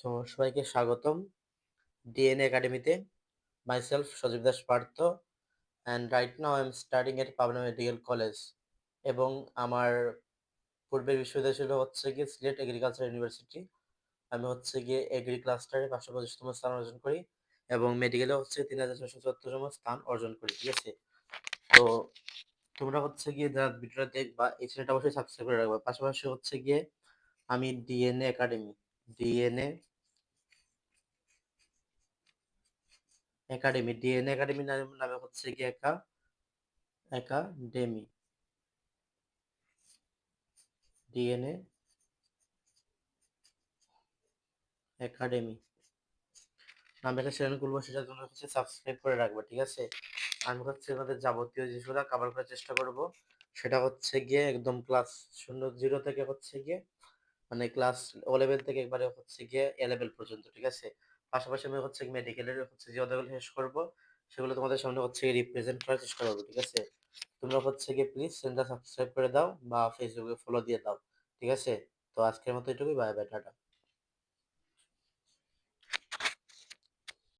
So সবাইকে স্বাগতম DNA একাডেমিতে। Myself Sajib Das Partha, and right now I am studying at Pabna medical college. এবং আমার পূর্বের বিশ্ববিদ্যালয় ছিল হচ্ছে গিয়ে সিলেট এগ্রিকালচার ইউনিভার্সিটি। আমি হচ্ছে গিয়ে এগ্রি ক্লাস্টারে 525তম স্থান অর্জন করি এবং মেডিকেলে হচ্ছে 3674তম স্থান অর্জন করি। ঠিক আছে, তো তোমরা হচ্ছে গিয়ে যারা ভিডিওটা দেখবা এই চ্যানেলটা অবশ্যই সাবস্ক্রাইব করে রাখবা। পাশাপাশি হচ্ছে গিয়ে আমি DNA academy DNA DNA academy নামে হচ্ছে গিয়ে একাডেমি ডিএনএ একাডেমি নামে একটা চ্যানেল খুলবো, সেটা তোমরা হচ্ছে সাবস্ক্রাইব করে রাখবে। ঠিক আছে, আমি হচ্ছে আমাদের যাবতীয় জিনিসগুলো কভার করার চেষ্টা করব। সেটা হচ্ছে গিয়ে একদম ক্লাস 0 থেকে হচ্ছে গিয়ে মানে ক্লাস ও লেভেল থেকে একবারে হচ্ছে গিয়ে এ লেভেল পর্যন্ত। ঠিক আছে, পাশাপাশি আমি হচ্ছে মেডিকেলের হচ্ছে যে অধ্যায়গুলো শেষ করব সেগুলো তোমাদের সামনে হচ্ছে রিপ্রেজেন্ট করার চেষ্টা করবো। ঠিক আছে, তোমরা হচ্ছে গিয়ে প্লিজ চ্যানেলটা সাবস্ক্রাইব করে দাও বা ফেসবুকে ফলো দিয়ে দাও। ঠিক আছে, তো আজকের মতো এটুকুই, বাই বাই, টাটা।